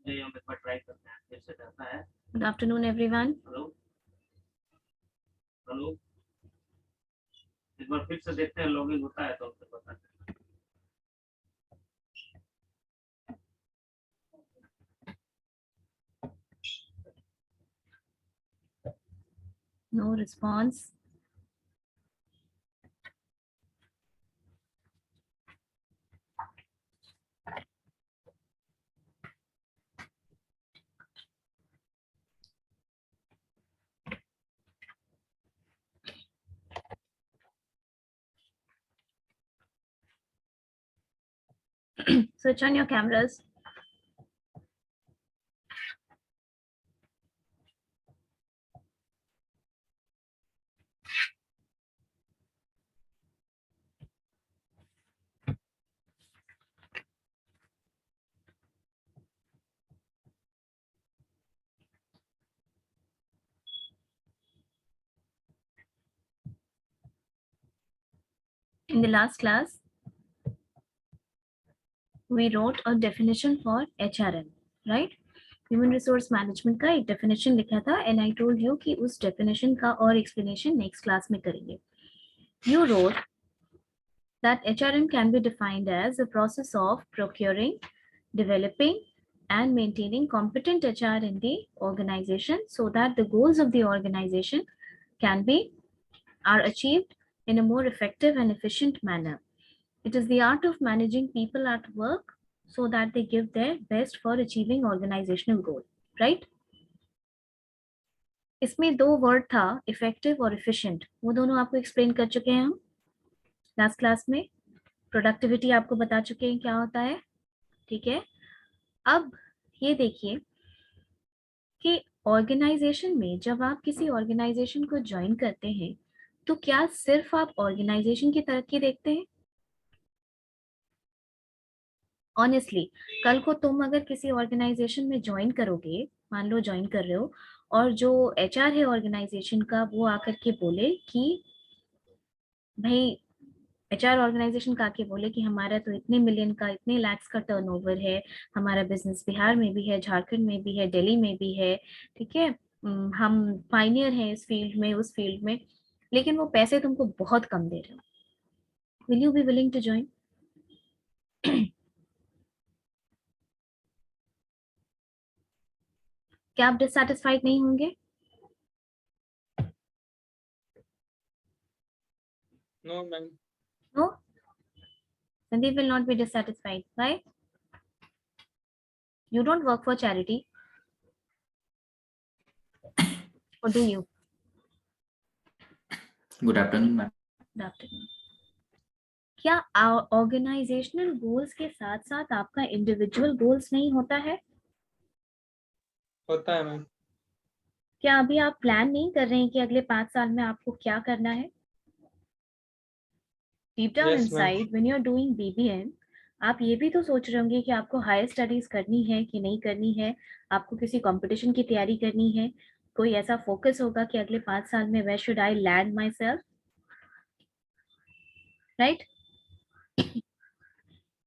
Good afternoon, everyone. Hello, एक बार फिर से देखते हैं लॉगिन होता है तो आपको बताते हैं। No response. Switch on your cameras. In the last class, we wrote a definition for HRM, right? Human Resource Management का एक definition लिखा था, and I told you कि उस definition का और explanation next class में करेंगे. You wrote that HRM can be defined as a process of procuring, developing, and maintaining competent HR in the organization so that the goals of the organization are achieved in a more effective and efficient manner. It is the art of managing people at work so that they give their best for achieving organizational goal, right? इसमें दो word था, effective और efficient, वो दोनों आपको explain कर चुके हैं हम लास्ट क्लास में. प्रोडक्टिविटी आपको बता चुके हैं क्या होता है, ठीक है. अब ये देखिए कि ऑर्गेनाइजेशन में जब आप किसी ऑर्गेनाइजेशन को ज्वाइन करते हैं तो क्या सिर्फ आप ऑर्गेनाइजेशन की तरक्की देखते हैं? ऑनेस्टली, कल को तुम अगर किसी ऑर्गेनाइजेशन में ज्वाइन करोगे, मान लो ज्वाइन कर रहे हो, और जो एचआर है ऑर्गेनाइजेशन का वो आकर के बोले कि भाई, एचआर ऑर्गेनाइजेशन का आके बोले कि हमारा तो इतने मिलियन का, इतने लैक्स का टर्नओवर है, हमारा बिजनेस बिहार में भी है, झारखंड में भी है, दिल्ली में भी है, ठीक है, हम पाइनियर हैं इस फील्ड में, उस फील्ड में, लेकिन वो पैसे तुमको बहुत कम दे रहे हो. Will you be willing to join? क्या आप डिससैटिस्फाइड नहीं होंगे? No ma'am. No, Sandeep will not be dissatisfied. Why? You don't work for charity, or do you? Good afternoon, ma'am. Good afternoon. क्या ऑर्गेनाइजेशनल गोल्स के साथ साथ आपका individual goals नहीं होता है? होता है मैम. क्या अभी आप प्लान नहीं कर रहे हैं कि अगले 5 साल में आपको क्या करना है? Deep down inside when you are doing BBM, आप ये भी तो सोच रहे होंगे कि आपको हायर स्टडीज करनी है कि नहीं करनी है, आपको किसी कंपटीशन की तैयारी करनी है, कोई ऐसा फोकस होगा कि अगले 5 साल में where should I land myself, right?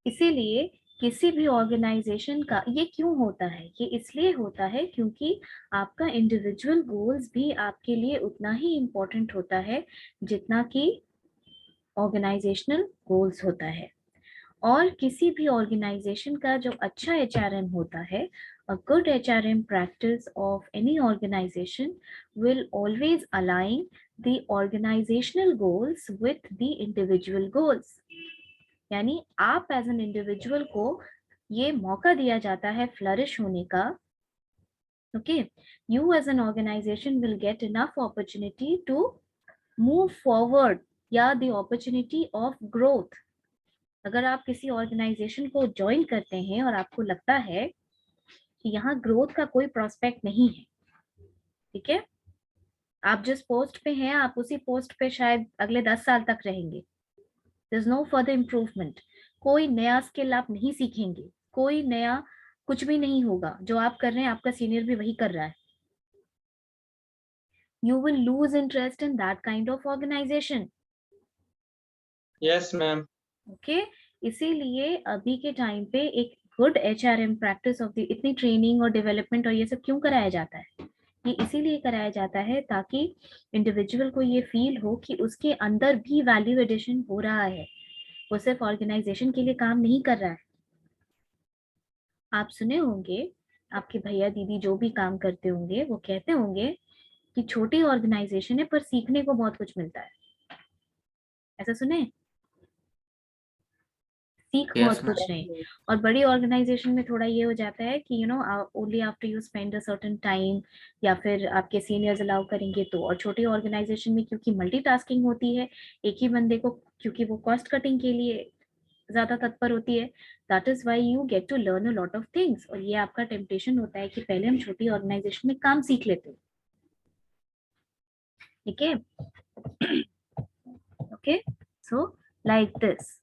इसीलिए किसी भी ऑर्गेनाइजेशन का ये क्यों होता है, ये इसलिए होता है क्योंकि आपका इंडिविजुअल गोल्स भी आपके लिए उतना ही इम्पोर्टेंट होता है जितना कि ऑर्गेनाइजेशनल गोल्स होता है. और किसी भी ऑर्गेनाइजेशन का जो अच्छा एचआरएम होता है, a good HRM practice of any organization will always align the organizational goals with the individual goals. यानी आप एज एन इंडिविजुअल को ये मौका दिया जाता है फ्लरिश होने का. Okay, you as an organisation will get enough opportunity to move forward या द अपॉर्चुनिटी ऑफ ग्रोथ. अगर आप किसी ऑर्गेनाइजेशन को ज्वाइन करते हैं और आपको लगता है कि यहाँ ग्रोथ का कोई प्रोस्पेक्ट नहीं है, ठीक है, आप जिस पोस्ट पे हैं आप उसी पोस्ट पे शायद अगले 10 साल तक रहेंगे, there is no further improvement, कोई नया स्किल आप नहीं सीखेंगे, कोई नया कुछ भी नहीं होगा, जो आप कर रहे हैं आपका सीनियर भी वही कर रहा है. You will lose interest in that kind of organization. Yes, ma'am. Okay, इसीलिए अभी के टाइम पे एक good HRM practice of the इतनी ट्रेनिंग और डेवलपमेंट और ये सब क्यों कराया जाता है? ये इसीलिए कराया जाता है ताकि इंडिविजुअल को ये फील हो कि उसके अंदर भी वैल्यू एडिशन हो रहा है, वो सिर्फ ऑर्गेनाइजेशन के लिए काम नहीं कर रहा है। आप सुने होंगे आपके भैया दीदी जो भी काम करते होंगे वो कहते होंगे कि छोटी ऑर्गेनाइजेशन है पर सीखने को बहुत कुछ मिलता है। ऐसा सुने? सीख बहुत Yes, कुछ ma'am. नहीं। और बड़ी ऑर्गेनाइजेशन में थोड़ा ये हो जाता है कि only after you spend a certain time, या फिर आपके सीनियर्स अलाउ करेंगे तो। और छोटी ऑर्गेनाइजेशन में क्योंकि मल्टीटास्किंग होती है, एक ही बंदे को, क्योंकि वो कॉस्ट कटिंग के लिए ज्यादा तत्पर होती है, that is why you get to learn a lot of things. और ये आपका टेम्पटेशन होता है कि पहले हम छोटी ऑर्गेनाइजेशन में काम सीख लेते हैं। ठीक है? Okay, so like this.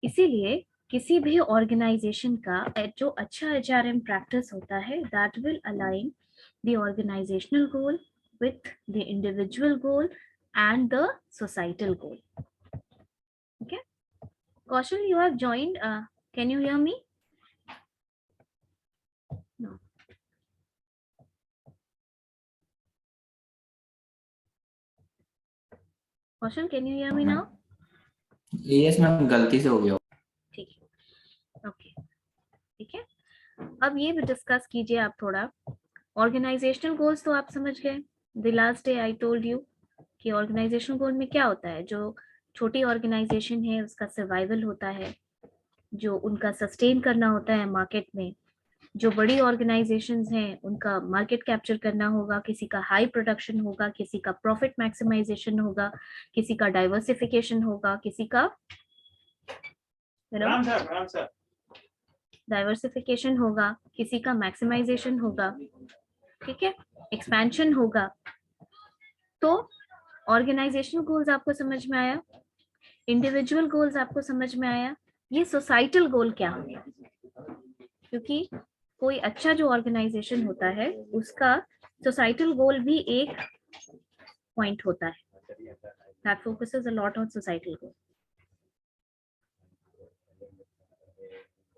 इसीलिए किसी भी ऑर्गेनाइजेशन का जो अच्छा HRM प्रैक्टिस होता है, that will align the organisational goal with the individual goal and the societal goal. Okay, Kaushal, you have joined. Can you hear me? No. Kaushal, can you hear me now? Yes, ma'am. गलती से हो गया. ठीक है, okay, ठीक है। अब ये भी डिस्कस कीजिए आप थोड़ा। ऑर्गेनाइजेशनल गोल्स तो आप समझ गए। The last day I told you कि ऑर्गेनाइजेशनल गोल में क्या होता है। जो छोटी ऑर्गेनाइजेशन है उसका सर्वाइवल होता है, जो उनका सस्टेन करना होता है मार्केट में। जो बड़ी ऑर्गेनाइजेशंस हैं उनका मार्केट कैप्चर करना होगा, किसी का हाई प्रोडक्शन होगा, किसी का प्रॉफिट मैक्सिमाइजेशन होगा, किसी का डाइवर्सिफिकेशन होगा, किसी का डाइवर्सिफिकेशन होगा, किसी का मैक्सिमाइजेशन होगा, ठीक है, एक्सपेंशन होगा। तो ऑर्गेनाइजेशनल गोल्स आपको समझ में आया, इंडिविजुअल गोल्स आपको समझ में आया, ये सोसाइटल गोल क्या होगा? क्योंकि कोई अच्छा जो ऑर्गेनाइजेशन होता है उसका सोसाइटल गोल भी एक पॉइंट होता है, that focuses a lot on societal goal.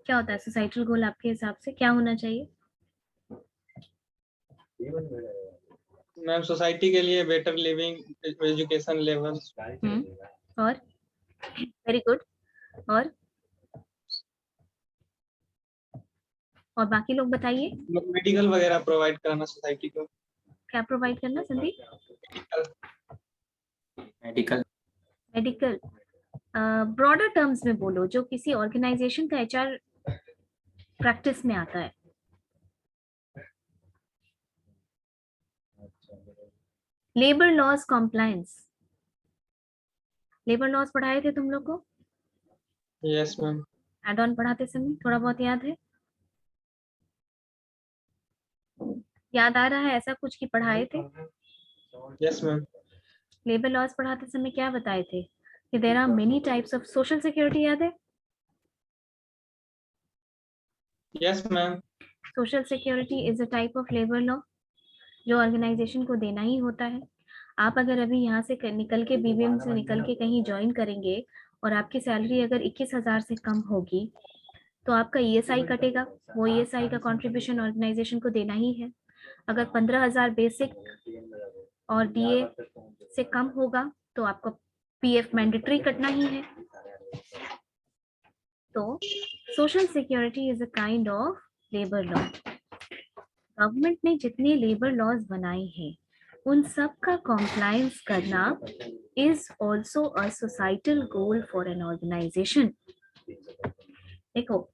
क्या होता है सोसाइटल गोल आपके हिसाब से, क्या होना चाहिए? मैम सोसाइटी के लिए बेटर लिविंग, एजुकेशन लेवल। और वेरी गुड। और बाकी लोग बताइए, मेडिकल वगैरह प्रोवाइड कराना सोसाइटी को। क्या प्रोवाइड करना Sandeep? Medical. Medical. Broader terms में बोलो, जो किसी ऑर्गेनाइजेशन का HR प्रैक्टिस में आता है। Labour laws compliance, labour laws पढ़ाए थे तुम लोग को? Yes ma'am. एड ऑन पढ़ाते समय थोड़ा बहुत याद है? याद आ रहा है ऐसा कुछ कि पढ़ाए थे? Yes ma'am. लेबर लॉज पढ़ाते समय क्या बताए थे कि there are many types of social security, याद है? Yes ma'am. Social security is a type of labour law जो ऑर्गेनाइजेशन को देना ही होता है। आप अगर अभी यहाँ से निकल के BBM से निकल के कहीं ज्वाइन करेंगे और आपकी सैलरी अगर 21,000 से कम होगी तो आपका ESI कटेगा, वो ESI का कंट्रीब्यूशन ऑर्गेनाइजेशन को देना ही है। अगर 15,000 बेसिक और DA से कम होगा तो आपको PF मैंडेटरी कटना ही है। तो social security is a kind of labour law. Government ने जितने लेबर लॉज बनाए हैं उन सब का कॉम्प्लायंस करना is also a societal goal for an organisation. देखो,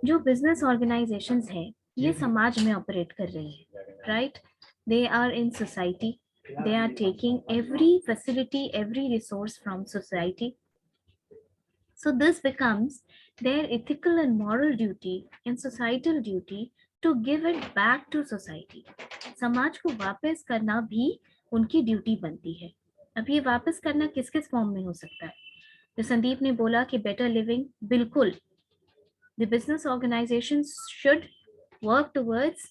जो बिजनेस ऑर्गेनाइजेशंस हैं ये समाज में ऑपरेट कर रही है, right? They are in society, they are taking every facility, every resource from society. So this becomes their ethical and moral duty and societal duty to give it back to society. समाज को वापस करना भी उनकी duty बनती है। अब ये वापस करना किस किस फॉर्म में हो सकता है? जो संदीप ने बोला कि बेटर लिविंग, बिल्कुल, the business organizations should work towards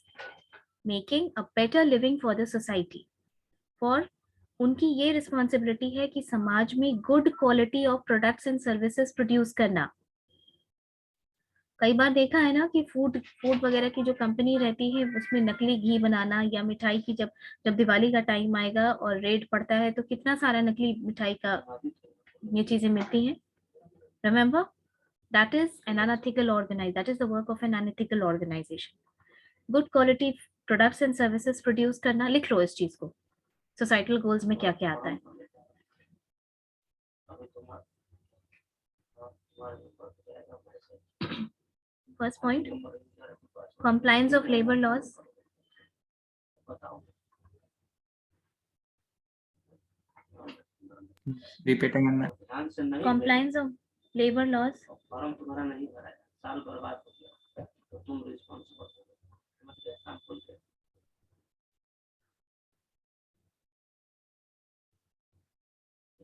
making a better living for the society. For उनकी ये रिस्पॉन्सिबिलिटी है कि समाज में good quality of products and services produce करना। कई बार देखा है ना कि फूड फूड वगैरह की जो कंपनी रहती है उसमें नकली घी बनाना, या मिठाई की जब जब दिवाली का टाइम आएगा और रेड पड़ता है तो कितना सारा नकली मिठाई का ये चीजें मिलती हैं. Remember, that is an unethical organise, that is the work of an unethical organisation. Good quality products and services produce करना, लिख लो इस चीज को. सोसाइटल गोल्स में क्या क्या आता है. First point, compliance of labor laws. Repeat again ma'am. ध्यान से नहीं Compliance of labor laws. Form तुम्हारा नहीं भरा है, साल बर्बाद हो गया, तो तुम रिस्पॉन्सिबल हो. समझ गए? काम खोल के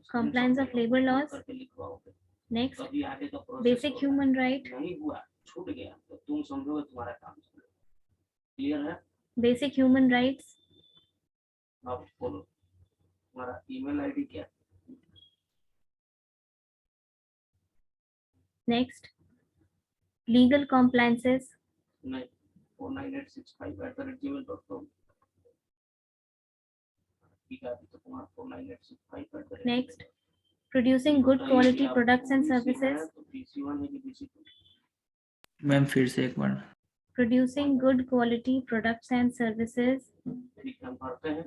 Compliance of labor laws. करके लिखवाओगे. Next, कभी आगे का प्रोसेस basic human right. नहीं हुआ, छूट गया, तो तुम समझोगे तुम्हारा काम क्लियर है. Basic human rights. आप बोलो, तुम्हारा ईमेल आईडी क्या है? Next, legal compliances. नहीं, 49865@gmail.com. ठीक है, तो तुम्हारा 49865@. Next, producing good quality products and services. तो PC1 है कि PC2? मैम फिर से एक बार. Producing good quality products and services. ठीक है, हम भरते हैं,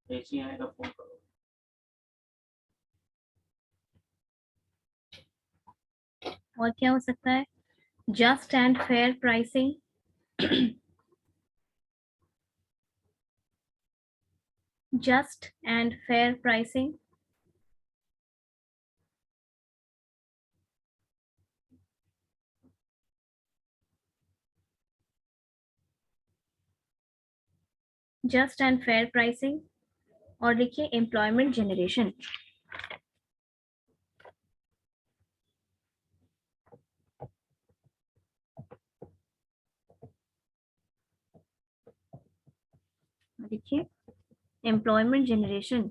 ऐसे ही आएगा, फोन करो. और क्या हो सकता है? Just and fair pricing. Just and fair pricing. Just and fair pricing. और लिखिए employment generation. देखिए एम्प्लॉयमेंट जनरेशन.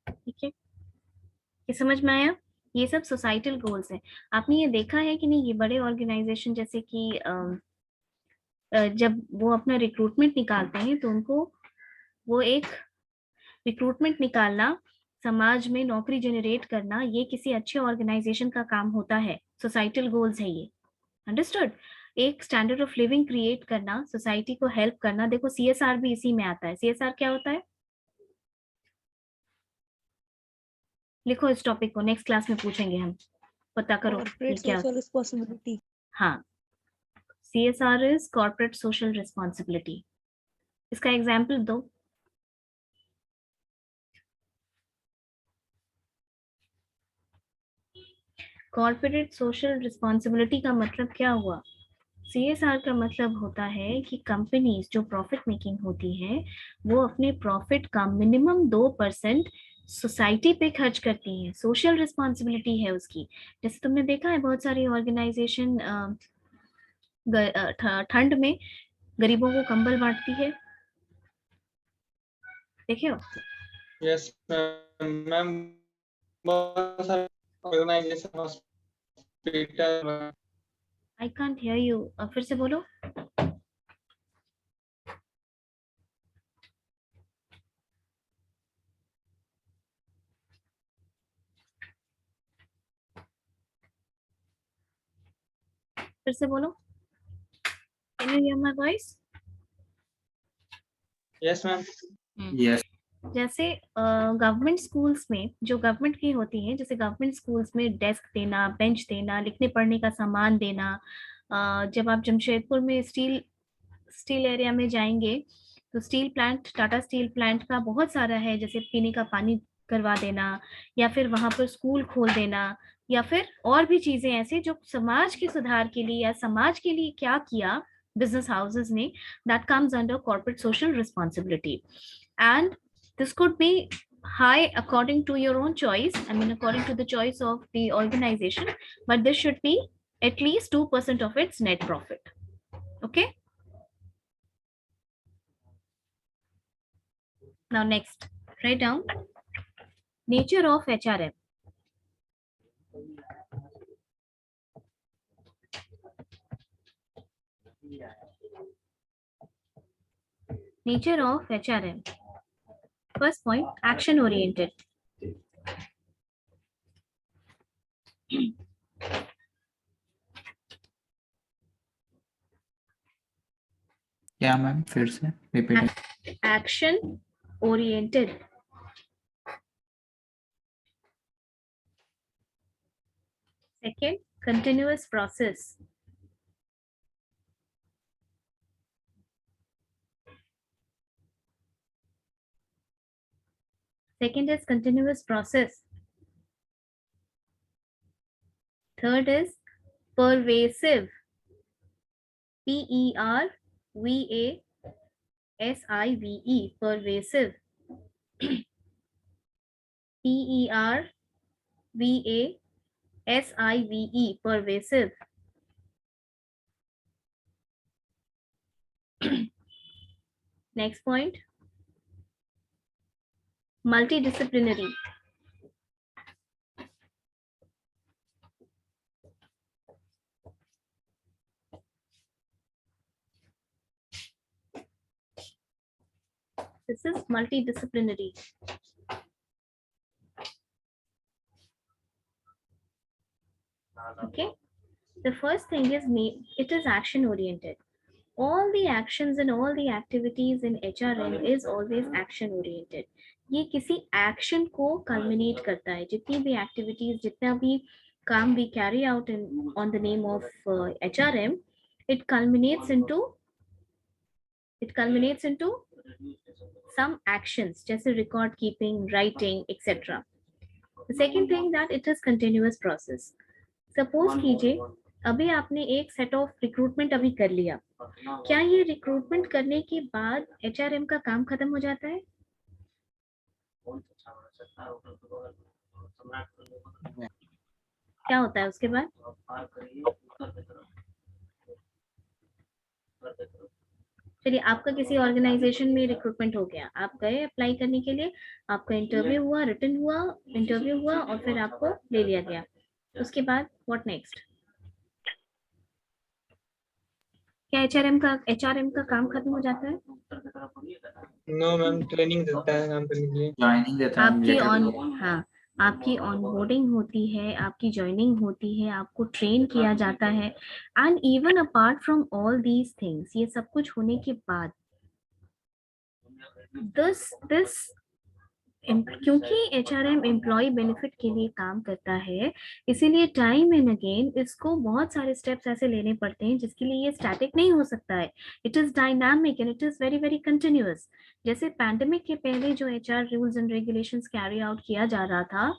ठीक है, ये समझ में आया? ये सब सोसाइटल गोल्स हैं. आपने ये देखा है कि नहीं, ये बड़े ऑर्गेनाइजेशन जैसे कि जब वो अपना रिक्रूटमेंट निकालते हैं तो उनको वो एक रिक्रूटमेंट निकालना, समाज में नौकरी जनरेट करना, ये किसी अच्छे ऑर्गेनाइजेशन का काम होता है. सोसाइटल गोल्स है ये. अंडरस्टूड? एक स्टैंडर्ड ऑफ लिविंग क्रिएट करना, सोसाइटी को हेल्प करना. देखो CSR भी इसी में आता है. CSR क्या होता है? लिखो इस टॉपिक को, नेक्स्ट क्लास में पूछेंगे हम. पता करो ये क्या. Social responsibility. हाँ, CSR is corporate social responsibility. इसका एग्जाम्पल दो. कॉर्पोरेट सोशल रिस्पॉन्सिबिलिटी का मतलब क्या हुआ? CSR का मतलब होता है कि कंपनीज जो प्रॉफिट मेकिंग होती है वो अपने प्रॉफिट का मिनिमम 2% सोसाइटी पे खर्च करती हैं. सोशल रिस्पॉन्सिबिलिटी है उसकी. जैसे तुमने देखा है बहुत सारी ऑर्गेनाइजेशन ठंड में गरीबों को कंबल बांटती है. देखे हो? यस मैम, बहुत सारे organisation, hospital. I can't hear you. फिर से बोलो. फिर से बोलो. Can you hear my voice? Yes ma'am. Yes. जैसे गवर्नमेंट स्कूल्स में जो गवर्नमेंट की होती है, जैसे गवर्नमेंट स्कूल्स में डेस्क देना, बेंच देना, लिखने पढ़ने का सामान देना. जब आप जमशेदपुर में स्टील एरिया में जाएंगे तो steel plant, Tata steel plant का बहुत सारा है. जैसे पीने का पानी करवा देना, या फिर वहां पर स्कूल खोल देना, या फिर और भी चीजें ऐसे जो समाज के सुधार के लिए या समाज के लिए क्या किया बिजनेस हाउसेस ने, that comes under corporate social responsibility. And this could be high according to your own choice, I mean according to the choice of the organization, but this should be at least 2% of its net profit. Okay, now next, write down nature of HRM. nature of HRM. First point, action oriented. क्या ma'am फिर से repeat? Action oriented. Second, continuous process. Second is continuous process. Third is pervasive. Pervasive. Pervasive. Pervasive. Pervasive. Next point, multidisciplinary. This is multidisciplinary. Okay, the first thing is it is action oriented. All the actions and all the activities in HRM is always action oriented. ये किसी action को culminate करता है. जितनी भी activities, जितना भी काम we carry out on the name of HRM, it culminates into some actions, जैसे record keeping, writing, etc. The second thing that it is continuous process. Suppose कीजिए अभी आपने एक सेट ऑफ रिक्रूटमेंट अभी कर लिया, क्या ये रिक्रूटमेंट करने के बाद HRM का काम खत्म हो जाता है? क्या होता है उसके बाद? चलिए, आपका किसी ऑर्गेनाइजेशन में रिक्रूटमेंट हो गया, आप गए अप्लाई करने के लिए, आपका इंटरव्यू हुआ, रिटन हुआ, इंटरव्यू हुआ और फिर आपको ले लिया गया. उसके बाद व्हाट नेक्स्ट? क्या HRM का काम खत्म हो जाता है? नो मैम, ट्रेनिंग देता है काम करने के लिए. ज्वाइनिंग देता है. आपकी ऑनबोर्डिंग होती है, आपकी ज्वाइनिंग होती है, आपको ट्रेन किया जाता है. And even apart from all these things, ये सब कुछ होने के बाद दिस क्योंकि HRM एम्प्लॉय बेनिफिट के लिए काम करता है, इसीलिए टाइम एंड अगेन इसको बहुत सारे स्टेप्स ऐसे लेने पड़ते हैं जिसके लिए ये स्टैटिक नहीं हो सकता है. It is dynamic and it is very very continuous. जैसे पैंडेमिक के पहले जो HR rules and regulations carry out किया जा रहा था,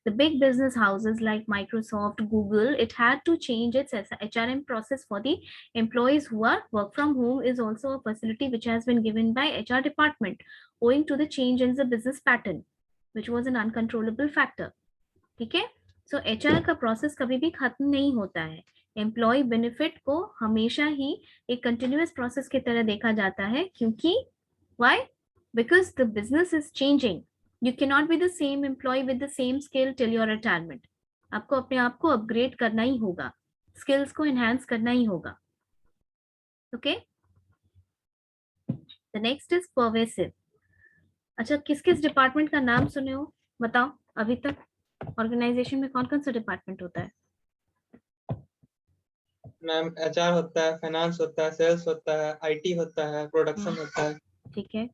the big business houses like Microsoft, Google, it had to change its HRM process for the employees who are work from home is also a facility which has been given by HR department owing to the change in the business pattern, which was an uncontrollable factor. ठीक है, so HR का process कभी भी खत्म नहीं होता है. Employ benefit को हमेशा ही एक कंटिन्यूअस प्रोसेस की तरह देखा जाता है, क्योंकि why? Because the business is changing. You cannot be the same employee with the same skill till your retirement. आपको अपने आप को अपग्रेड करना ही होगा, स्किल्स को एनहांस करना ही होगा. Okay, the next is pervasive. अच्छा, किस किस डिपार्टमेंट का नाम सुने हो बताओ अभी तक? ऑर्गेनाइजेशन में कौन कौन सा डिपार्टमेंट होता है? मैम HR होता है, फाइनेंस होता है, सेल्स होता है, IT होता है, प्रोडक्शन होता है. ठीक है.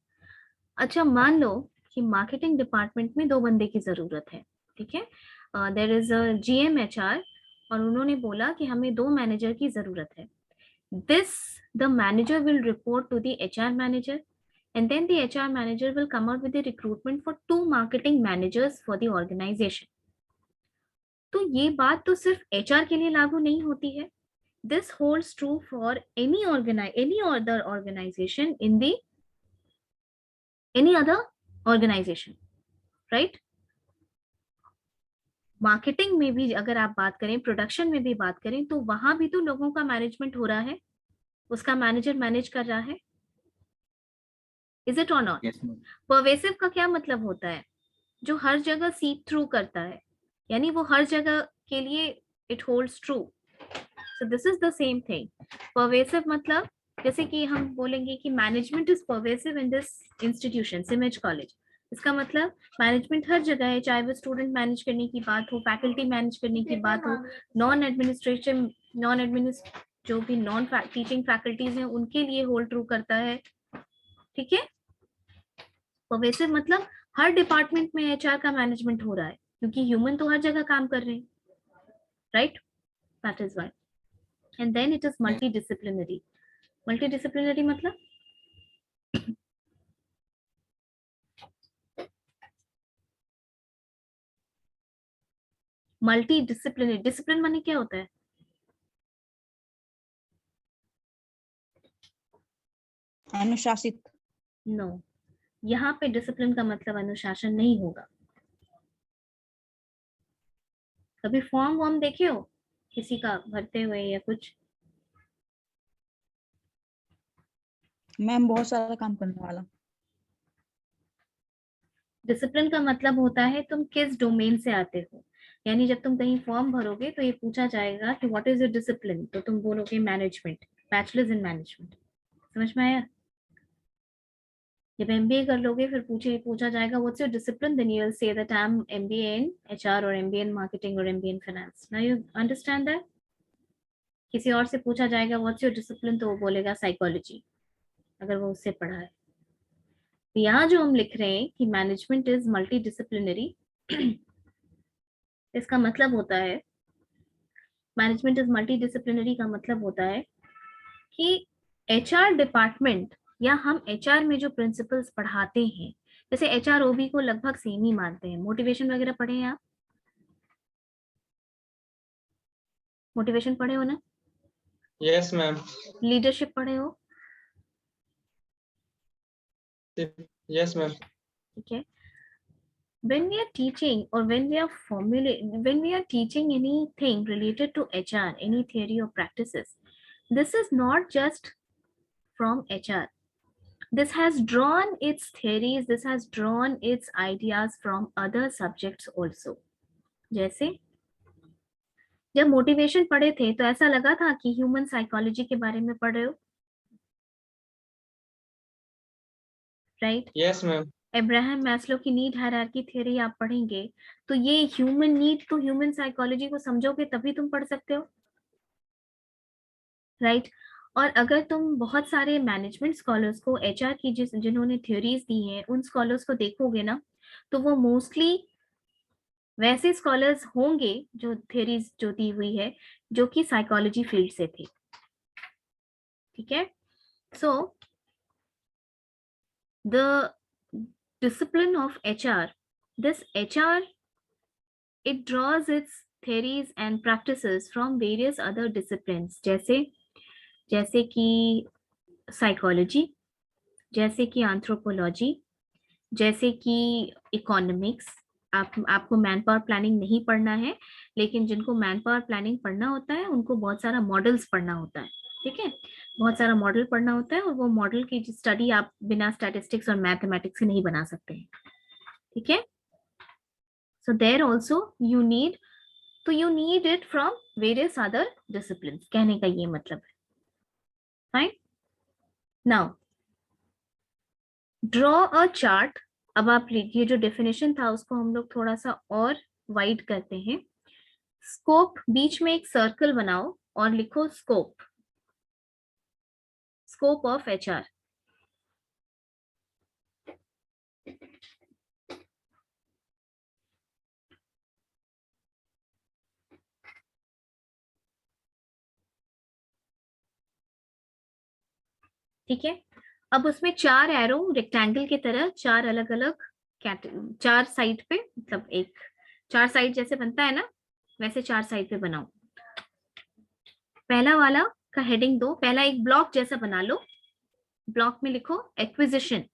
अच्छा, मान लो कि मार्केटिंग डिपार्टमेंट में 2 बंदे की जरूरत है. ठीक है, there is a GM HR और उन्होंने बोला कि हमें 2 मैनेजर की जरूरत है. This the manager will report to the HR manager and then the HR manager will come out with the recruitment for 2 marketing managers for the organization. तो ये बात तो सिर्फ HR के लिए लागू नहीं होती है. This holds true for any other organization in the any other organization, right? Marketing में भी अगर आप बात करें, प्रोडक्शन में भी बात करें, तो वहां भी तो लोगों का मैनेजमेंट हो रहा है, उसका मैनेजर मैनेज कर रहा है. इज इट और नॉट? परवेसिव का क्या मतलब होता है? जो हर जगह सीक थ्रू करता है, यानी वो हर जगह के लिए it holds true. So this is the same thing. Pervasive मतलब जैसे कि हम बोलेंगे कि management is pervasive in this institution Cimage college, इसका मतलब मैनेजमेंट हर जगह है, चाहे वो स्टूडेंट मैनेज करने की बात हो, फैकल्टी मैनेज करने की बात हो, नॉन एडमिनिस्ट जो भी नॉन टीचिंग फैकल्टीज हैं उनके लिए होल्ड ट्रू करता है। ठीक है, परवेसिव मतलब हर डिपार्टमेंट में एचआर का मैनेजमेंट हो रहा है, क्योंकि ह्यूमन तो हर जगह काम कर रहे हैं, right, that is why. And then it is multidisciplinary. Multidisciplinary मतलब मल्टीडिसिप्लिनरी, डिसिप्लिन माने क्या होता है? अनुशासित। नो, यहाँ पे डिसिप्लिन का मतलब अनुशासन नहीं होगा। कभी फॉर्म वॉर्म देखे हो किसी का भरते हुए या कुछ? मैम बहुत सारा काम करने वाला। डिसिप्लिन का मतलब होता है तुम किस डोमेन से आते हो, यानी जब तुम कहीं फॉर्म भरोगे तो ये पूछा जाएगा कि व्हाट इज योर डिसिप्लिन, तो तुम बोलोगे मैनेजमेंट, बैचलर्स इन मैनेजमेंट। समझ में आया? जब एमबीए कर लोगे फिर पूछा जाएगा what's your discipline, then you will say that I am MBA in HR और एमबीए इन मार्केटिंग और MBA in finance. Now you understand that. किसी और से पूछा जाएगा व्हाट्स योर डिसिप्लिन, तो वो बोलेगा साइकोलॉजी, अगर वो उससे पढ़ा है। तो यहाँ जो हम लिख रहे हैं कि मैनेजमेंट इज मल्टी डिसिप्लिनरी, इसका मतलब होता है मैनेजमेंट इज मल्टी डिसिप्लिनरी का मतलब होता है कि एचआर डिपार्टमेंट या हम एचआर में जो प्रिंसिपल्स पढ़ाते हैं, जैसे एचआर ओबी को लगभग सेम ही मानते हैं। मोटिवेशन वगैरह पढ़े हैं आप? मोटिवेशन पढ़े हो ना? Yes ma'am. लीडरशिप पढ़े हो? Yes ma'am. ठीक है। When we are teaching or when we are teaching anything related to HR, any theory or practices, this is not just from HR. This has drawn its theories, this has drawn its ideas from other subjects also. जैसे जब motivation पढ़े थे तो ऐसा लगा था कि human psychology के बारे में पढ़ रहे हो, right? Yes ma'am. Abraham Maslow की नीड हायरार्की थ्योरी आप पढ़ेंगे तो ये ह्यूमन नीड तो ह्यूमन साइकोलॉजी को समझोगे तभी तुम पढ़ सकते हो, राइट? और अगर तुम बहुत सारे मैनेजमेंट स्कॉलर्स को एचआर की जिन्होंने थ्योरीज दी हैं उन स्कॉलर्स को देखोगे ना, तो वो मोस्टली वैसे स्कॉलर्स होंगे जो थ्योरीज जो दी हुई है जो कि साइकोलॉजी फील्ड से थे। ठीक है, so the discipline of HR, this HR, it draws its theories and practices from various other disciplines, जैसे कि साइकोलॉजी, जैसे कि एंथ्रोपोलॉजी, जैसे कि इकोनॉमिक्स। आपको मैन पावर प्लानिंग नहीं पढ़ना है, लेकिन जिनको मैन पावर प्लानिंग पढ़ना होता है उनको बहुत सारा मॉडल्स पढ़ना होता है। ठीक है, बहुत सारा मॉडल पढ़ना होता है और वो मॉडल की स्टडी आप बिना स्टैटिस्टिक्स और मैथमेटिक्स से नहीं बना सकते हैं। ठीक है, so there also you need, तो you need it from various other disciplines, कहने का ये मतलब है। fine, now draw a chart। अब आप ये जो डेफिनेशन था उसको हम लोग थोड़ा सा और वाइड करते हैं। स्कोप, बीच में एक सर्कल बनाओ और लिखो स्कोप, स्कोप ऑफ एचआर। ठीक है, अब उसमें 4 एरो रेक्टेंगल की तरह 4 अलग अलग 4 साइड पे, मतलब एक 4 साइड जैसे बनता है ना वैसे 4 साइड पे बनाओ। पहला वाला का हेडिंग दो, पहला एक ब्लॉक जैसा बना लो, ब्लॉक में लिखो एक्विजिशन।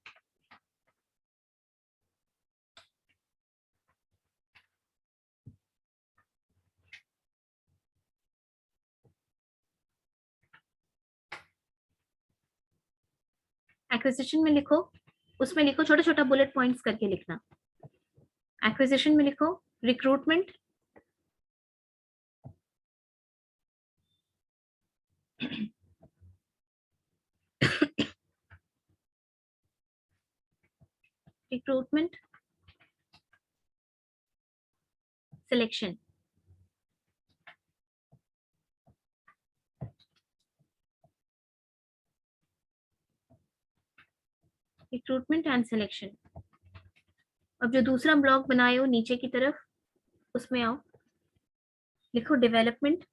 एक्विजिशन में लिखो, उसमें लिखो छोटा छोटा बुलेट पॉइंट्स करके लिखना। एक्विजिशन में लिखो recruitment, recruitment, selection, recruitment and selection. अब जो दूसरा ब्लॉक बनाए हो नीचे की तरफ उसमें आओ, लिखो डेवलपमेंट,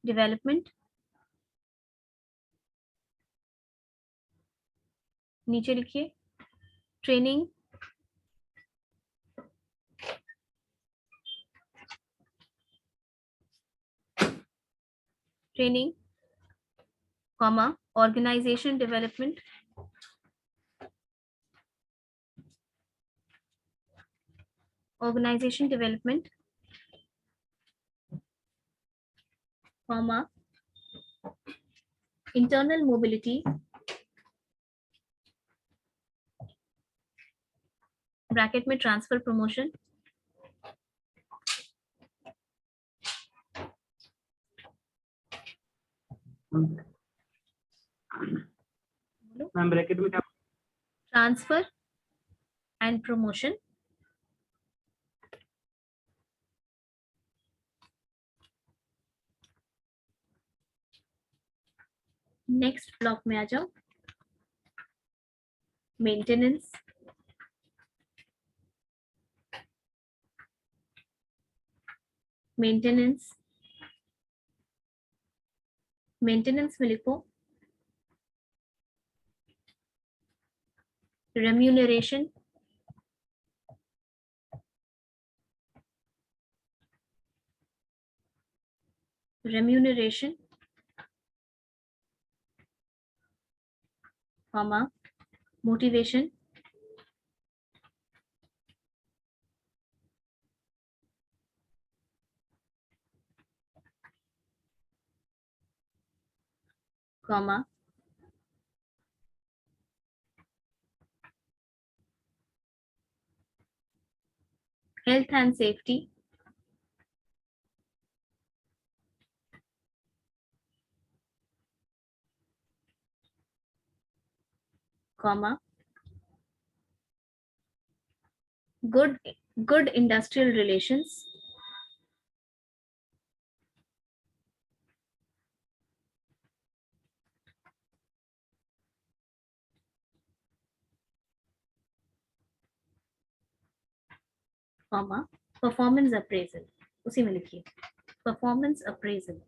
डेवलपमेंट, नीचे लिखिए training, training, comma organisation development, organisation development, comma internal mobility, bracket में ट्रांसफर प्रमोशन, मैम ब्रैकेट में क्या? Transfer and promotion, next block में आ जाओ, मेंटेनेंस, मेंटेनेंस, मेंटेनेंस में लिखो remuneration, remuneration, comma motivation, comma health and safety, comma good industrial relations, comma performance appraisal, उसी में लिखिए performance appraisal,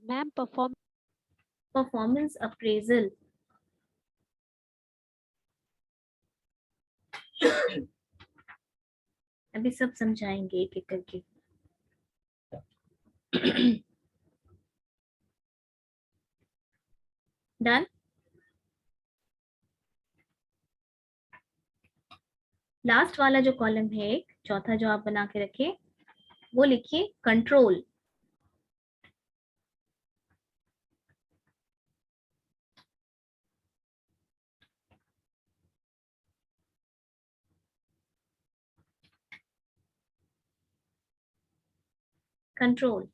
ma'am performance appraisal, अभी सब समझाएंगे एक एक करके। डन। लास्ट वाला जो कॉलम है एक चौथा जो आप बना के रखे वो लिखिए कंट्रोल, कंट्रोल,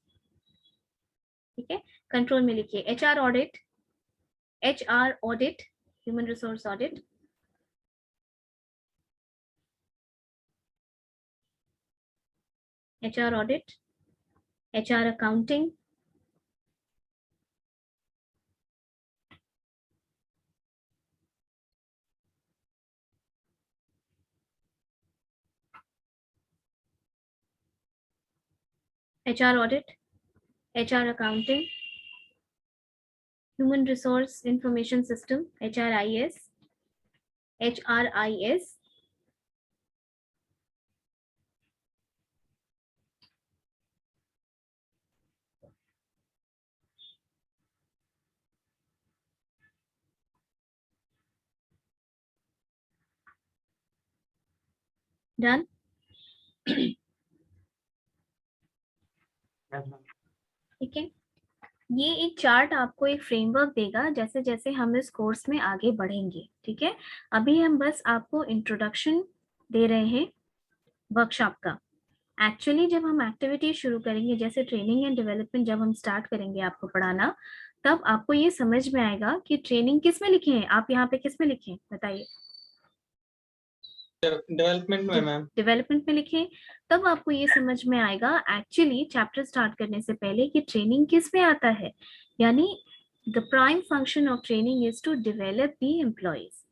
ठीक है। कंट्रोल में लिखिए HR audit, HR audit, human resource audit, HR audit, HR accounting, HR audit, HR accounting, human resource information system HRIS, HRIS, done. Yes, ma'am. ठीक है, ये एक चार्ट आपको एक फ्रेमवर्क देगा जैसे जैसे हम इस कोर्स में आगे बढ़ेंगे। ठीक है, अभी हम बस आपको इंट्रोडक्शन दे रहे हैं वर्कशॉप का। एक्चुअली जब हम एक्टिविटी शुरू करेंगे, जैसे ट्रेनिंग एंड डेवलपमेंट जब हम स्टार्ट करेंगे आपको पढ़ाना, तब आपको ये समझ में आएगा कि ट्रेनिंग किस में लिखे हैं। आप यहाँ पे किस में लिखे हैं बताइए? डेवलपमेंट में मैम। डेवलपमेंट में लिखे, तब आपको ये समझ में आएगा एक्चुअली चैप्टर स्टार्ट करने से पहले कि ट्रेनिंग किस में आता है। यानी the prime function of training is to develop the employees.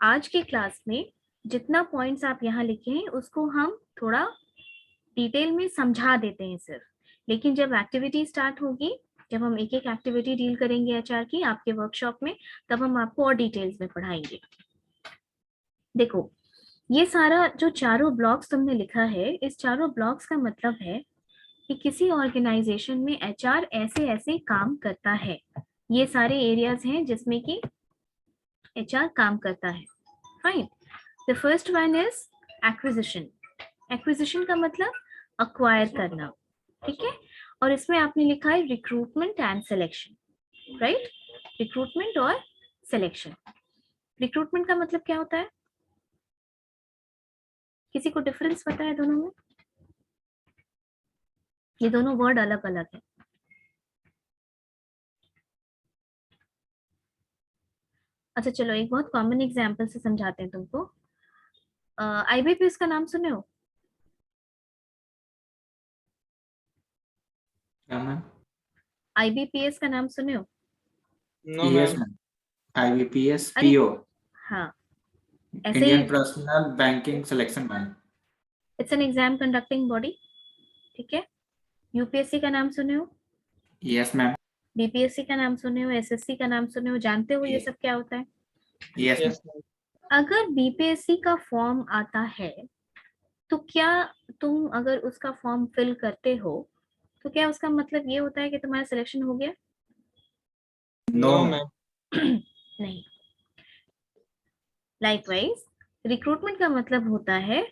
आज के क्लास में जितना पॉइंट्स आप यहाँ लिखे हैं उसको हम थोड़ा डिटेल में समझा देते हैं सिर्फ, लेकिन जब एक्टिविटी स्टार्ट होगी, जब हम एक एक एक्टिविटी डील करेंगे एचआर की आपके वर्कशॉप में, तब हम आपको और डिटेल्स में पढ़ाएंगे। देखो, ये सारा जो चारों ब्लॉक्स तुमने लिखा है, इस चारों ब्लॉक्स का मतलब है कि किसी ऑर्गेनाइजेशन में एचआर ऐसे ऐसे काम करता है। ये सारे एरियाज हैं जिसमें कि एचआर काम करता है। Fine, the first one is acquisition. Acquisition का मतलब अक्वायर करना, ठीक है, और इसमें आपने लिखा है recruitment and selection, right? Recruitment और सिलेक्शन। रिक्रूटमेंट का मतलब क्या होता है? किसी को डिफरेंस पता है दोनों में? ये दोनों वर्ड अलग अलग है। अच्छा चलो, एक बहुत कॉमन एग्जांपल से समझाते हैं तुमको। आईबीपीएस का नाम सुने हो? क्या मैम? आईबीपीएस का नाम सुने हो? No PS ma'am. Ma'am, IBPS अरे पीओ, हाँ, ऐसे इंडियन ही personal banking selection ma'am. It's an exam conducting body, ठीक है। यूपीएससी का नाम सुने हो? Yes ma'am. बीपीएससी का नाम सुने हो? एसएससी का नाम सुने हो? जानते हो ये सब क्या होता है? Yes ma'am. Yes ma'am. अगर बीपीएससी का फॉर्म आता है तो क्या तुम अगर उसका फॉर्म फिल करते हो तो क्या उसका मतलब ये होता है कि तुम्हारा सिलेक्शन हो गया? No no ma'am. मैम। नहीं। लाइकवाइज रिक्रूटमेंट का मतलब होता है,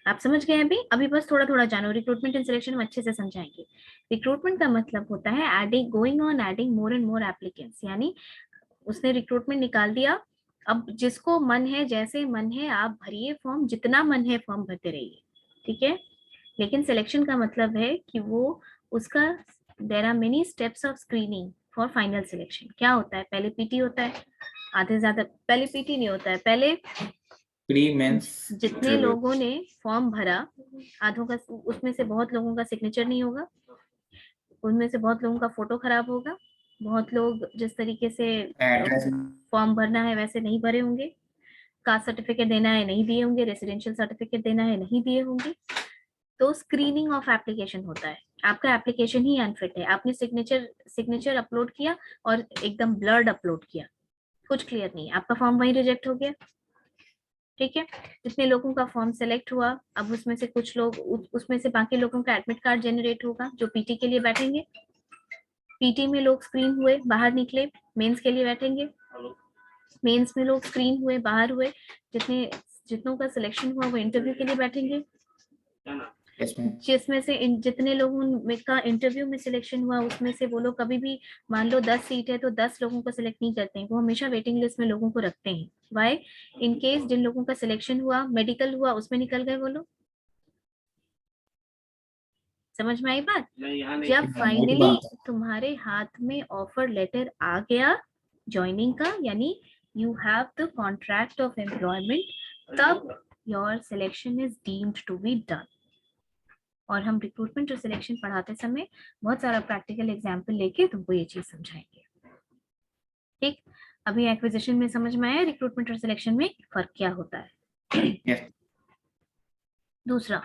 आप समझ गए अभी? अभी बस थोड़ा थोड़ा जानो, रिक्रूटमेंट एंड सिलेक्शन हम अच्छे से समझाएंगे। रिक्रूटमेंट का मतलब होता है adding, going on adding more and more applicants. यानी उसने रिक्रूटमेंट निकाल दिया, अब जिसको मन है, जैसे मन है आप भरिए फॉर्म, जितना मन है फॉर्म भरते रहिए, ठीक है। लेकिन सिलेक्शन का मतलब है कि वो उसका there are many steps of screening for final selection. क्या होता है? पहले पीटी होता है, आधे से ज्यादा पहले पीटी नहीं होता है, पहले प्री मेंस जितने इंटरव्यू। लोगों ने फॉर्म भरा, आधों का, उसमें से बहुत लोगों का सिग्नेचर नहीं होगा, उनमें से बहुत लोगों का फोटो खराब होगा, बहुत लोग जिस तरीके से एड्रेस। फॉर्म भरना है वैसे नहीं भरे होंगे, कास्ट सर्टिफिकेट देना है नहीं दिए होंगे, रेसिडेंशियल सर्टिफिकेट देना है नहीं दिए होंगे। तो स्क्रीनिंग ऑफ एप्लीकेशन होता है। आपका एप्लीकेशन ही अनफिट है, आपने सिग्नेचर अपलोड किया और एकदम ब्लर्ड अपलोड किया, कुछ क्लियर नहीं है, आपका फॉर्म वहीं रिजेक्ट हो गया, ठीक है। जितने लोगों का फॉर्म सेलेक्ट हुआ, अब उसमें से कुछ लोग, उसमें से बाकी लोगों का एडमिट कार्ड जनरेट होगा जो पीटी के लिए बैठेंगे, पीटी में लोग स्क्रीन हुए बाहर निकले, मेंस के लिए बैठेंगे, मेंस में लोग स्क्रीन हुए बाहर हुए, जितनों का सिलेक्शन हुआ वो इंटरव्यू के लिए बैठेंगे, यस मैम। जिसमें से जितने लोगों का इंटरव्यू में सिलेक्शन हुआ उसमें से वो लोग कभी भी, मान लो 10 सीट है तो 10 लोगों को सिलेक्ट नहीं करते हैं, वो हमेशा वेटिंग लिस्ट में लोगों को रखते हैं। वाई? इन केस जिन लोगों का सिलेक्शन हुआ, मेडिकल हुआ, उसमें निकल गए वो लोग। समझ में आई बात? जब फाइनली तुम्हारे हाथ में ऑफर लेटर आ गया ज्वाइनिंग का, यानी you have the contract of employment, तब your selection is deemed to be done. और हम रिक्रूटमेंट और सिलेक्शन पढ़ाते समय बहुत सारा प्रैक्टिकल एग्जाम्पल लेके तुमको ये चीज समझाएंगे, ठीक। अभी एक्विजिशन में समझ में आया रिक्रूटमेंट और सिलेक्शन में फर्क क्या होता है। यस। दूसरा,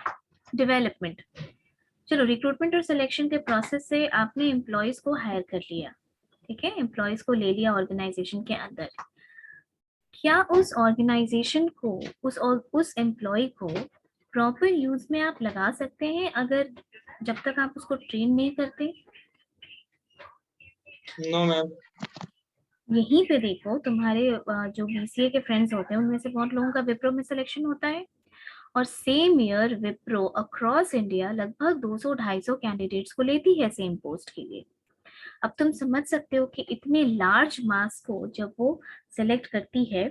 डेवलपमेंट। चलो, रिक्रूटमेंट और सिलेक्शन के प्रोसेस से आपने एम्प्लॉयज को हायर कर लिया, ठीक है, एम्प्लॉयज को ले लिया ऑर्गेनाइजेशन के अंदर। क्या उस ऑर्गेनाइजेशन को, उस एम्प्लॉय को प्रॉपर यूज में आप लगा सकते हैं अगर जब तक आप उसको ट्रेन नहीं करते? No ma'am. यहीं पे देखो, तुम्हारे जो बीसीए के फ्रेंड्स होते हैं उनमें से बहुत लोगों का विप्रो में सिलेक्शन होता है, और same year Wipro across India लगभग 200-250 कैंडिडेट्स को लेती है सेम पोस्ट के लिए। अब तुम समझ सकते हो कि इतने लार्ज मास को जब वो सेलेक्ट करती है,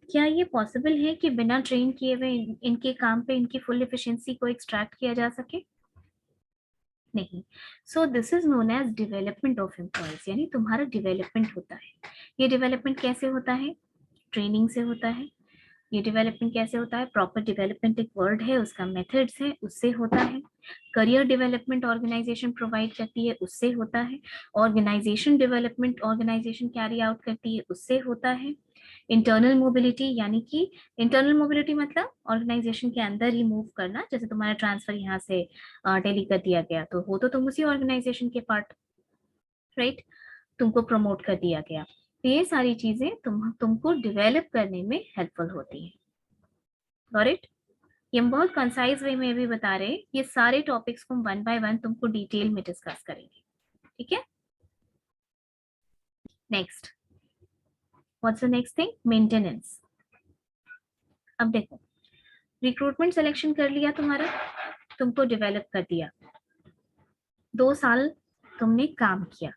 क्या ये पॉसिबल है कि बिना ट्रेन किए हुए इनके काम पे इनकी फुल एफिशिएंसी को एक्सट्रैक्ट किया जा सके? नहीं। So this is known as development of employees, यानी तुम्हारा डेवलपमेंट होता है। ये डेवलपमेंट कैसे होता है? ट्रेनिंग से होता है। ये डेवलपमेंट कैसे होता है? प्रॉपर डेवलपमेंट एक वर्ड है, उसका मेथड्स है, उससे होता है। करियर डेवलपमेंट ऑर्गेनाइजेशन प्रोवाइड करती है, उससे होता है। Organisation development organisation carry out करती है, उससे होता है। इंटरनल मोबिलिटी, यानी कि इंटरनल मोबिलिटी मतलब ऑर्गेनाइजेशन के अंदर ही मूव करना, जैसे तुम्हारा ट्रांसफर यहाँ से दिल्ली कर दिया गया तो हो तो तुम उसी ऑर्गेनाइजेशन के पार्ट, राइट? तुमको प्रमोट कर दिया गया, तो ये सारी चीजें तुमको डेवलप करने में हेल्पफुल होती है। Got it? ये हम बहुत कंसाइज वे में भी बता रहे हैं, ये सारे टॉपिक्स को हम 1 by 1 तुमको डिटेल में डिस्कस करेंगे, ठीक है? Next, what's the next thing? Maintenance. अब देखो, रिक्रूटमेंट सिलेक्शन कर लिया तुम्हारा, तुमको डेवलप कर दिया, 2 साल तुमने काम किया।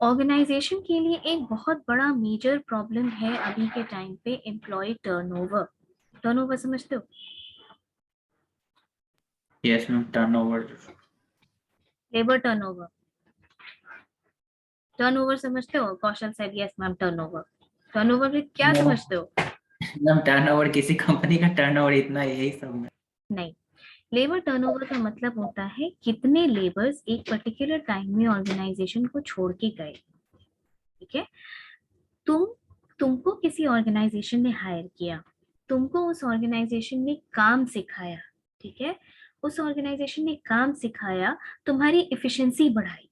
ऑर्गेनाइजेशन के लिए एक बहुत बड़ा मेजर प्रॉब्लम है अभी के टाइम पे एम्प्लॉय टर्नओवर। टर्नओवर समझते हो? Yes ma'am, turnover. Labour turnover, turnover समझते हो? Kaushal sir, yes ma'am, turnover. Turnover में क्या समझते हो? मैम टर्नओवर, किसी कंपनी का टर्नओवर इतना, यही सब में। नहीं, लेबर टर्नओवर का मतलब होता है कितने लेबर्स एक पर्टिकुलर टाइम में ऑर्गेनाइजेशन को छोड़ के गए, ठीक है? तुमको किसी ऑर्गेनाइजेशन ने हायर किया, तुमको उस ऑर्गेनाइजेशन ने काम सिखाया, ठीक है? उस ऑर्गेनाइजेशन ने काम सिखाया, तुम्हारी एफिशिएंसी बढ़ाई,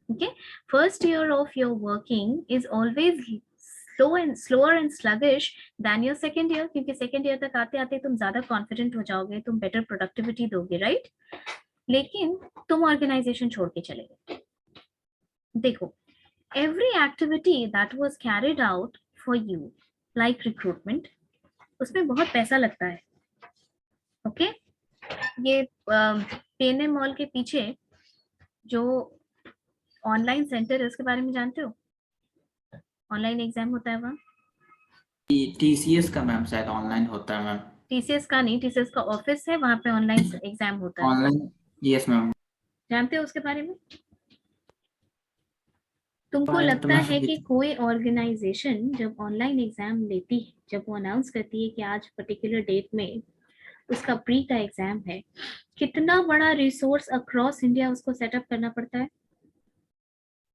ठीक है? First year of your working is always slower and sluggish than your second year, क्योंकि सेकेंड ईयर तक आते आते तुम ज्यादा कॉन्फिडेंट हो जाओगे, तुम बेटर प्रोडक्टिविटी दोगे, राइट? लेकिन तुम ऑर्गेनाइजेशन छोड़ के चले गए। देखो, every activity that was carried out for you like recruitment, उसमें बहुत पैसा लगता है, ओके? ये पेने मॉल के पीछे जो ऑनलाइन सेंटर है उसके बारे में जानते हो? ऑनलाइन एग्जाम होता है वहाँ। टीसीएस का मैम शायद ऑनलाइन होता है मैम। टीसीएस का नहीं, टीसीएस का ऑफिस है, वहाँ पे ऑनलाइन एग्जाम होता है। Online, yes ma'am. जानते हो उसके बारे में? तुमको लगता है कि कोई ऑर्गेनाइजेशन जब ऑनलाइन एग्जाम लेती है, जब वो अनाउंस करती है कि आज पर्टिकुलर डेट में उसका प्री का एग्जाम है, कितना बड़ा रिसोर्स अक्रॉस इंडिया उसको सेटअप करना पड़ता है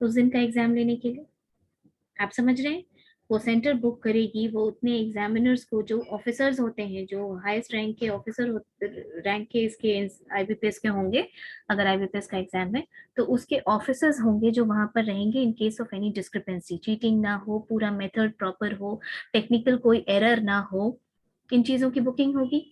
उस दिन का एग्जाम लेने के लिए? आप समझ रहे हैं? वो सेंटर बुक करेगी, वो उतने एग्जामिनर्स को, जो ऑफिसर्स होते हैं, जो हाईएस्ट रैंक के ऑफिसर रैंक के इसके आईबीपीएस के होंगे, अगर आईबीपीएस का एग्जाम है तो उसके ऑफिसर्स होंगे जो वहां पर रहेंगे in case of any discrepancy, cheating ना हो, पूरा मेथड प्रॉपर हो, टेक्निकल कोई एरर ना हो, इन चीजों की बुकिंग होगी।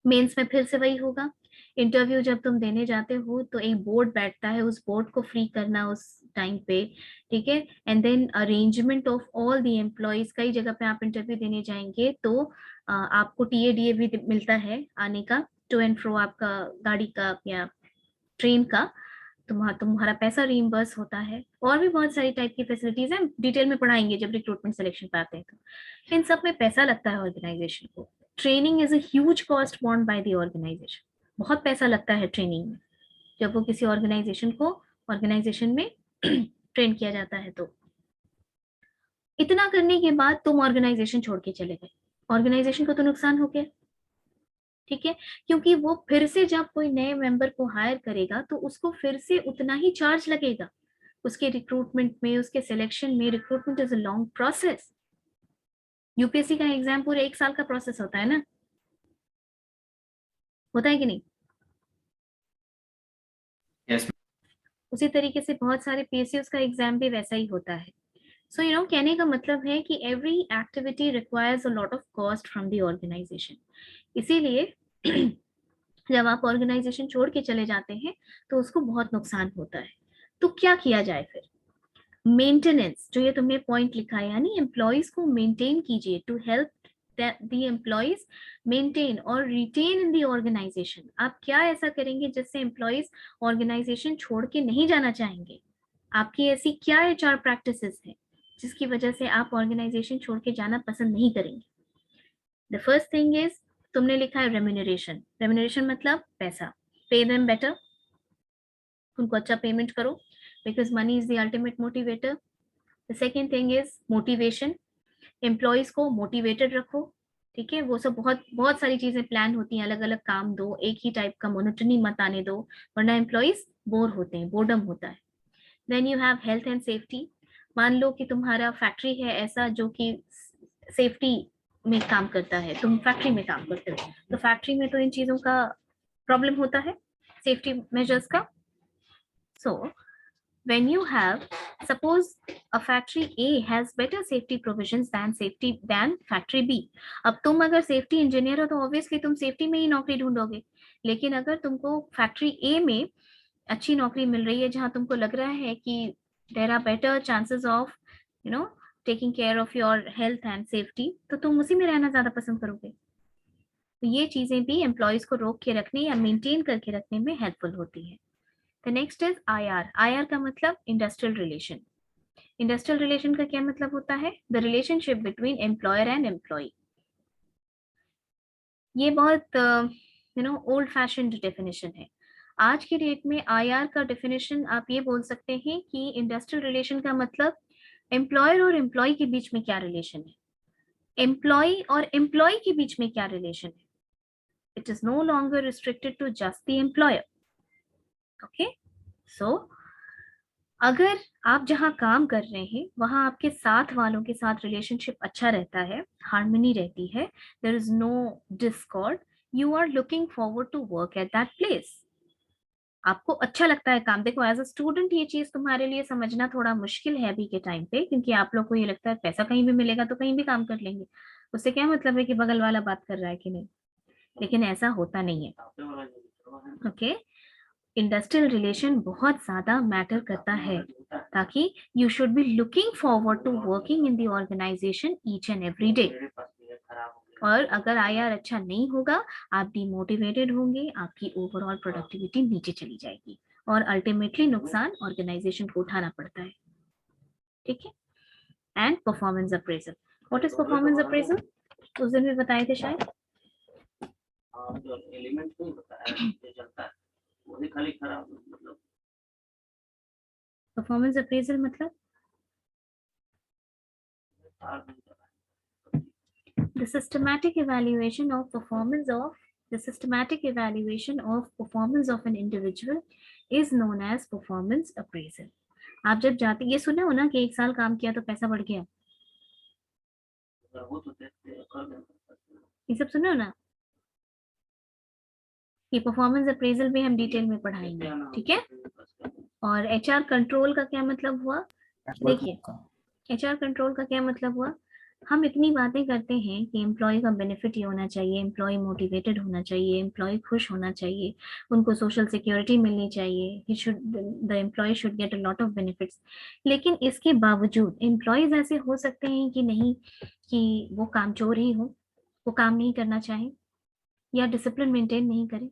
मेंस में फिर से वही होगा, इंटरव्यू जब तुम देने जाते हो तो एक बोर्ड बैठता है, उस बोर्ड को फ्री करना उस टाइम पे, ठीक है? And then arrangement of all the employees. कई जगह पे आप इंटरव्यू देने जाएंगे तो आपको टीएडीए भी मिलता है आने का, टू एंड फ्रो आपका गाड़ी का या ट्रेन का, तुम्हारा पैसा रीइंबर्स होता है, और भी बहुत सारी टाइप की फैसिलिटीज हैं, डिटेल में पढ़ाएंगे जब रिक्रूटमेंट सिलेक्शन पे आते हैं। तो इन सब में पैसा लगता है ऑर्गेनाइजेशन को। Training is a huge cost borne by the organisation. बहुत पैसा लगता है ट्रेनिंग में, जब वो किसी ऑर्गेनाइजेशन में ट्रेन किया जाता है। तो इतना करने के बाद तुम ऑर्गेनाइजेशन छोड़ के चले गए, ऑर्गेनाइजेशन को तो नुकसान हो गया, ठीक है? क्योंकि वो फिर से जब कोई नए मेंबर को हायर करेगा तो उसको फिर से उतना ही चार्ज लगेगा उसके रिक्रूटमेंट में, उसके सिलेक्शन में। Recruitment is a long process. UPSC का एग्जाम पूरे 1 साल का प्रोसेस होता है ना, होता है कि नहीं? यस। उसी तरीके से बहुत सारे पीएसयू का एग्जाम भी वैसा ही होता है। सो यू नो, कहने का मतलब है कि every activity requires a lot of cost from the organisation. इसीलिए जब आप ऑर्गेनाइजेशन छोड़ के चले जाते हैं तो उसको बहुत नुकसान होता है। तो क्या किया जाए फिर? मेंटेनेंस, जो ये तुमने पॉइंट लिखा है, यानी एम्प्लॉयज को मेंटेन कीजिए to help the employees maintain or retain in the organization. आप क्या ऐसा करेंगे जिससे employees organization छोड़ के नहीं जाना चाहेंगे? आपकी ऐसी क्या HR practices है जिसकी वजह से आप organization छोड़ के जाना पसंद नहीं करेंगे? The first thing is तुमने लिखा है remuneration. Remuneration मतलब पैसा. Pay them better. उनको अच्छा पेमेंट करो, because money is the ultimate motivator. The second thing is motivation. Employees को मोटिवेटेड रखो, ठीक है? वो सब बहुत सारी चीजें प्लान होती हैं, अलग अलग काम दो, एक ही टाइप का मोनोटनी मत आने दो, वरना एम्प्लॉयज बोर होते हैं, बोर्डम होता है. Then you have health and safety. मान लो कि तुम्हारा फैक्ट्री है ऐसा जो कि सेफ्टी में काम करता है, तुम फैक्ट्री में काम करते हो, तो फैक्ट्री में तो इन चीजों का प्रॉब्लम होता है, सेफ्टी मेजर्स का. So when you have, suppose a factory A has better safety provisions than factory B. अब तुम अगर सेफ्टी इंजीनियर हो तो ऑब्वियसली तुम सेफ्टी में ही नौकरी ढूंढोगे, लेकिन अगर तुमको फैक्ट्री A में अच्छी नौकरी मिल रही है जहां तुमको लग रहा है कि there are better chances of taking care of your health and safety, तो तुम उसी में रहना ज्यादा पसंद करोगे. तो ये चीजें भी एम्प्लॉयज को रोक के रखने या मेंटेन करके रखने में हेल्पफुल होती है. The next is IR. IR का मतलब इंडस्ट्रियल रिलेशन. इंडस्ट्रियल रिलेशन का क्या मतलब होता है? The relationship between employer and employee. ये बहुत ओल्ड फैशन्ड डेफिनेशन है. आज की डेट में IR का डेफिनेशन आप ये बोल सकते हैं कि इंडस्ट्रियल रिलेशन का मतलब एम्प्लॉयर और एम्प्लॉय के बीच में क्या रिलेशन है, एम्प्लॉय और एम्प्लॉय के बीच में क्या रिलेशन है. It is no longer restricted to just the employer. Okay, so अगर आप जहां काम कर रहे हैं वहां आपके साथ वालों के साथ रिलेशनशिप अच्छा रहता है, हार्मनी रहती है, there is no discord, you are looking forward to work at that place. आपको अच्छा लगता है काम. देखो एज अ स्टूडेंट ये चीज तुम्हारे लिए समझना थोड़ा मुश्किल है अभी के टाइम पे, क्योंकि आप लोग को ये लगता है पैसा कहीं भी मिलेगा तो कहीं भी काम कर लेंगे, उससे क्या मतलब है कि बगल वाला बात कर रहा है कि नहीं. लेकिन ऐसा होता नहीं है. ओके, इंडस्ट्रियल रिलेशन बहुत ज्यादा मैटर करता है, ताकि you should be looking forward to working in the organisation each and every day. और अगर IR अच्छा नहीं होगा, आप डिमोटिवेटेड होंगे, आपकी ओवरऑल प्रोडक्टिविटी नीचे चली जाएगी और अल्टीमेटली नुकसान ऑर्गेनाइजेशन को उठाना पड़ता है. ठीक है. And performance appraisal. What is performance appraisal? उस दिन भी बताए थे शायद. जो एलिमेंट नहीं होता है जो चलता है वही खाली खराब, मतलब परफॉर्मेंस अप्रेजल मतलब the systematic evaluation of performance of an individual is known as performance appraisal. आप जब जाते, ये सुना हो ना कि 1 साल काम किया तो पैसा बढ़ गया, वो तो देखते हैं कर देते हैं. ये सब सुना हो ना. ये परफॉर्मेंस अप्रेजल भी हम डिटेल में पढ़ाएंगे, ठीक है. और HR कंट्रोल का क्या मतलब हुआ? देखिए, HR कंट्रोल का क्या मतलब हुआ? हम इतनी बातें करते हैं कि एम्प्लॉय का बेनिफिट ये होना चाहिए, एम्प्लॉय मोटिवेटेड होना चाहिए, एम्प्लॉय खुश होना चाहिए, उनको सोशल सिक्योरिटी मिलनी चाहिए, the employee should get a lot of benefits. लेकिन इसके बावजूद एम्प्लॉयज ऐसे हो सकते हैं कि नहीं, कि वो कामचोर ही हो, वो काम नहीं करना चाहे या डिसिप्लिन मेंटेन नहीं करे.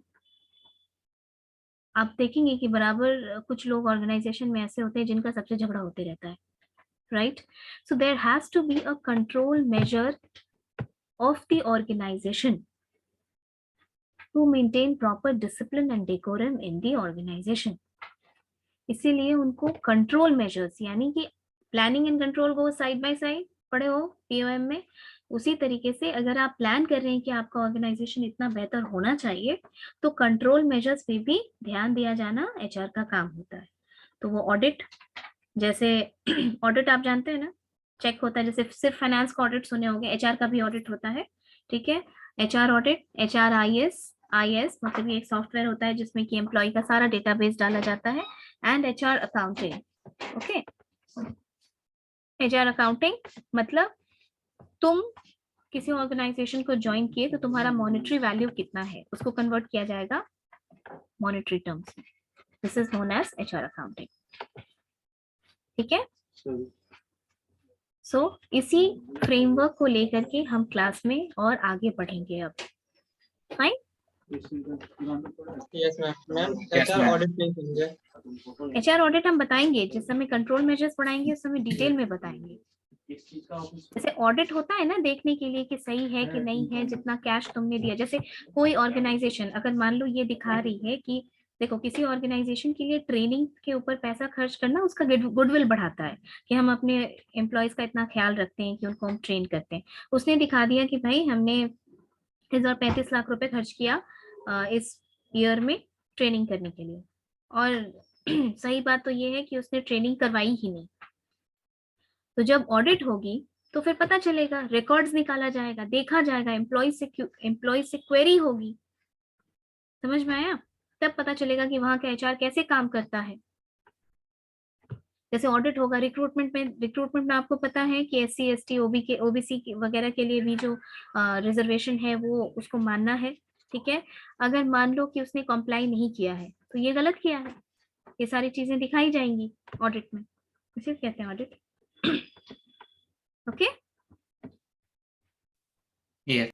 आप देखेंगे कि बराबर कुछ लोग ऑर्गेनाइजेशन में ऐसे होते हैं जिनका सबसे झगड़ा होते रहता है, right? So there has to be a control measure of the organization to maintain proper discipline and decorum in the organization. इसीलिए उनको कंट्रोल मेजर्स, यानी कि प्लानिंग एंड कंट्रोल को साइड बाय साइड पढ़े हो POM में, उसी तरीके से अगर आप प्लान कर रहे हैं कि आपका ऑर्गेनाइजेशन इतना बेहतर होना चाहिए, तो कंट्रोल मेजर्स पे भी ध्यान दिया जाना HR का काम होता है. तो वो ऑडिट, जैसे ऑडिट आप जानते हैं ना, चेक होता है, जैसे सिर्फ फाइनेंस का ऑडिट सुने होंगे, HR का भी ऑडिट होता है, ठीक है. HR ऑडिट, HRIS मतलब ये एक सॉफ्टवेयर होता है जिसमें कि एम्प्लॉय का सारा डेटाबेस डाला जाता है. And HR accounting. Okay, HR accounting मतलब तुम किसी ऑर्गेनाइजेशन को ज्वाइन किए तो तुम्हारा मॉनेटरी वैल्यू कितना है, उसको कन्वर्ट किया जाएगा मॉनेटरी टर्म्स में. This is known as HR accounting. ठीक है. सो इसी फ्रेमवर्क को लेकर के हम क्लास में और आगे बढ़ेंगे अब। Fine. Yes ma'am. Ma'am Yes, HR ma'am. Audit नहीं समझे। एचआर ऑडिट हम बताएंगे, जिस समय कंट्रोल मेजर्स पढ़ाएंगे उस समय डिटेल में बताएंगे। जैसे ऑडिट होता है ना, देखने के लिए कि सही है कि नहीं है, जितना कैश तुमने दिया। जैसे कोई ऑर्गेनाइजेशन अगर मान लो ये दिखा रही है कि देखो किसी ऑर्गेनाइजेशन के लिए ट्रेनिंग के ऊपर पैसा खर्च करना उसका गुडविल बढ़ाता है कि हम अपने एम्प्लॉयज का इतना ख्याल रखते हैं कि उनको हम ट्रेन करते हैं। उसने दिखा दिया कि भाई हमने इस बार 35 लाख रुपए खर्च किया इस ईयर में ट्रेनिंग करने के लिए, और सही बात तो ये है कि उसने ट्रेनिंग करवाई ही नहीं। तो जब ऑडिट होगी तो फिर पता चलेगा, रिकॉर्ड्स निकाला जाएगा, देखा जाएगा, एम्प्लॉय से क्वेरी होगी, समझ में आया? तब पता चलेगा कि वहां का एचआर कैसे काम करता है। जैसे ऑडिट होगा रिक्रूटमेंट में आपको पता है कि SC ST ओबीसी वगैरह के लिए भी जो रिजर्वेशन है वो उसको मानना है, ठीक है। अगर मान लो कि उसने कॉम्प्लाई नहीं किया है तो ये गलत किया है, ये सारी चीजें दिखाई जाएंगी ऑडिट में, इसे कहते हैं ऑडिट। Okay Yes.